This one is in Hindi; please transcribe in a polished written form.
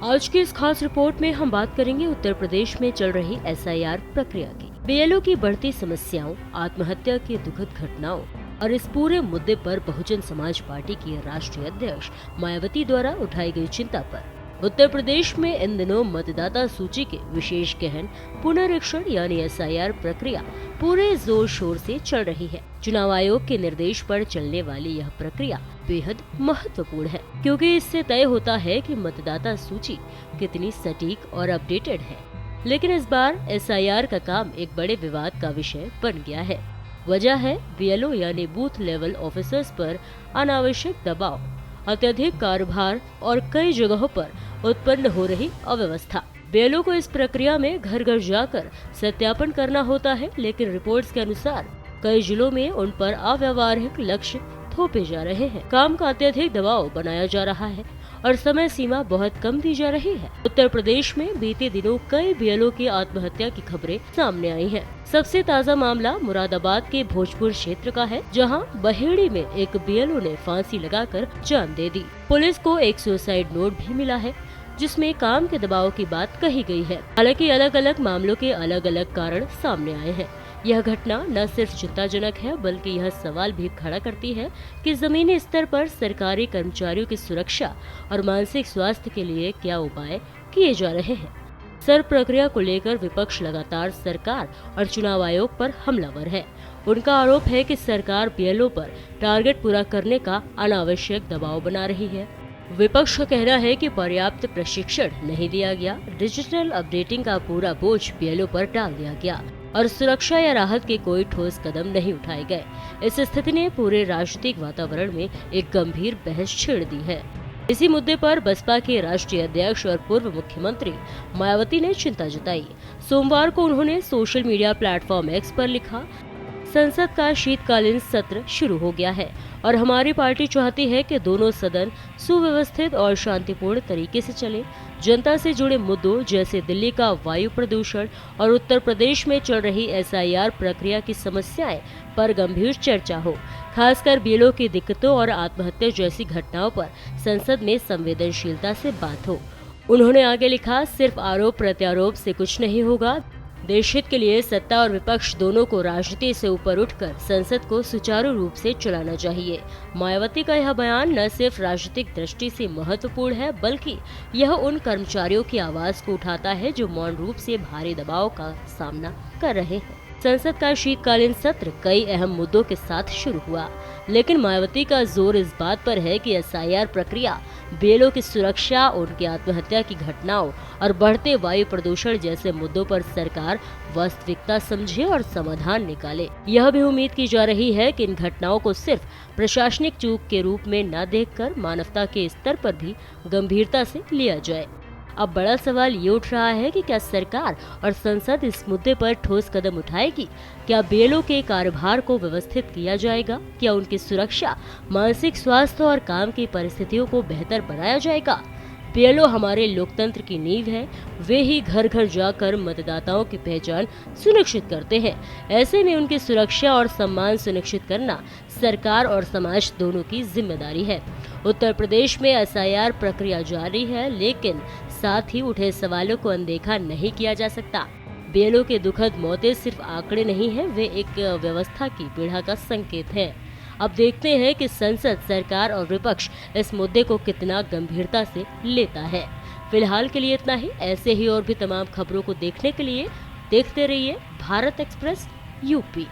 आज की इस खास रिपोर्ट में हम बात करेंगे उत्तर प्रदेश में चल रही एसआईआर प्रक्रिया की, बीएलओ की बढ़ती समस्याओं, आत्महत्या की दुखद घटनाओं और इस पूरे मुद्दे पर बहुजन समाज पार्टी की राष्ट्रीय अध्यक्ष मायावती द्वारा उठाई गई चिंता पर। उत्तर प्रदेश में इन दिनों मतदाता सूची के विशेष गहन पुनरीक्षण यानी एसआईआर प्रक्रिया पूरे जोर शोर से चल रही है। चुनाव आयोग के निर्देश पर चलने वाली यह प्रक्रिया बेहद महत्वपूर्ण है, क्योंकि इससे तय होता है कि मतदाता सूची कितनी सटीक और अपडेटेड है। लेकिन इस बार एसआईआर का काम एक बड़े विवाद का विषय बन गया है। वजह है बीएलओ यानी बूथ लेवल ऑफिसर्स पर अनावश्यक दबाव, अत्यधिक कार्यभार और कई जगहों पर उत्पन्न हो रही अव्यवस्था। बीएलओ को इस प्रक्रिया में घर घर जाकर सत्यापन करना होता है, लेकिन रिपोर्ट्स के अनुसार कई जिलों में उन पर अव्यवहारिक लक्ष्य थोपे जा रहे हैं। काम का अत्यधिक दबाव बनाया जा रहा है और समय सीमा बहुत कम दी जा रही है। उत्तर प्रदेश में बीते दिनों कई बीएलओ की आत्महत्या की खबरें सामने आई हैं। सबसे ताज़ा मामला मुरादाबाद के भोजपुर क्षेत्र का है, जहां बहेड़ी में एक बीएलओ ने फांसी लगाकर जान दे दी। पुलिस को एक सुसाइड नोट भी मिला है, जिसमें काम के दबाव की बात कही गई है। हालांकि अलग अलग मामलों के अलग अलग कारण सामने आए हैं। यह घटना न सिर्फ चिंताजनक है, बल्कि यह सवाल भी खड़ा करती है कि जमीनी स्तर पर सरकारी कर्मचारियों की सुरक्षा और मानसिक स्वास्थ्य के लिए क्या उपाय किए जा रहे हैं। सर प्रक्रिया को लेकर विपक्ष लगातार सरकार और चुनाव आयोग पर हमलावर है। उनका आरोप है कि सरकार बीएलओ पर टारगेट पूरा करने का अनावश्यक दबाव बना रही है। विपक्ष का कहना है कि पर्याप्त प्रशिक्षण नहीं दिया गया, डिजिटल अपडेटिंग का पूरा बोझ बीएलओ पर डाल दिया गया और सुरक्षा या राहत के कोई ठोस कदम नहीं उठाए गए। इस स्थिति ने पूरे राजनीतिक वातावरण में एक गंभीर बहस छेड़ दी है। इसी मुद्दे पर बसपा के राष्ट्रीय अध्यक्ष और पूर्व मुख्यमंत्री मायावती ने चिंता जताई। सोमवार को उन्होंने सोशल मीडिया प्लेटफॉर्म एक्स पर लिखा, संसद का शीतकालीन सत्र शुरू हो गया है और हमारी पार्टी चाहती है कि दोनों सदन सुव्यवस्थित और शांतिपूर्ण तरीके से चले। जनता से जुड़े मुद्दों जैसे दिल्ली का वायु प्रदूषण और उत्तर प्रदेश में चल रही एसआईआर प्रक्रिया की समस्याएं पर गंभीर चर्चा हो। खासकर बीएलओ की दिक्कतों और आत्महत्या जैसी घटनाओं पर संसद में संवेदनशीलता से बात हो। उन्होंने आगे लिखा, सिर्फ आरोप प्रत्यारोप से कुछ नहीं होगा। देश हित के लिए सत्ता और विपक्ष दोनों को राजनीति से ऊपर उठकर संसद को सुचारू रूप से चलाना चाहिए। मायावती का यह बयान न सिर्फ राजनीतिक दृष्टि से महत्वपूर्ण है, बल्कि यह उन कर्मचारियों की आवाज को उठाता है जो मौन रूप से भारी दबाव का सामना कर रहे हैं। संसद का शीतकालीन सत्र कई अहम मुद्दों के साथ शुरू हुआ, लेकिन मायावती का जोर इस बात पर है कि एसआईआर प्रक्रिया बीएलओ की सुरक्षा, उनकी आत्महत्या की घटनाओं और बढ़ते वायु प्रदूषण जैसे मुद्दों पर सरकार वास्तविकता समझे और समाधान निकाले। यह भी उम्मीद की जा रही है कि इन घटनाओं को सिर्फ प्रशासनिक चूक के रूप में न देखकर मानवता के स्तर पर भी गंभीरता से लिया जाए। अब बड़ा सवाल ये उठ रहा है कि क्या सरकार और संसद इस मुद्दे पर ठोस कदम उठाएगी? क्या बीएलओ के कार्यभार को व्यवस्थित किया जाएगा? क्या उनकी सुरक्षा, मानसिक स्वास्थ्य और काम की परिस्थितियों को बेहतर बनाया जाएगा? बीएलओ हमारे लोकतंत्र की नींव है। वे ही घर घर जाकर मतदाताओं की पहचान सुनिश्चित करते हैं। ऐसे में उनकी सुरक्षा और सम्मान सुनिश्चित करना सरकार और समाज दोनों की जिम्मेदारी है। उत्तर प्रदेश में एसआईआर प्रक्रिया जारी है, लेकिन साथ ही उठे सवालों को अनदेखा नहीं किया जा सकता। बीएलओ के दुखद मौतें सिर्फ आंकड़े नहीं है, वे एक व्यवस्था की पीड़ा का संकेत है। अब देखते हैं कि संसद, सरकार और विपक्ष इस मुद्दे को कितना गंभीरता से लेता है। फिलहाल के लिए इतना ही। ऐसे ही और भी तमाम खबरों को देखने के लिए देखते रहिए भारत एक्सप्रेस यूपी।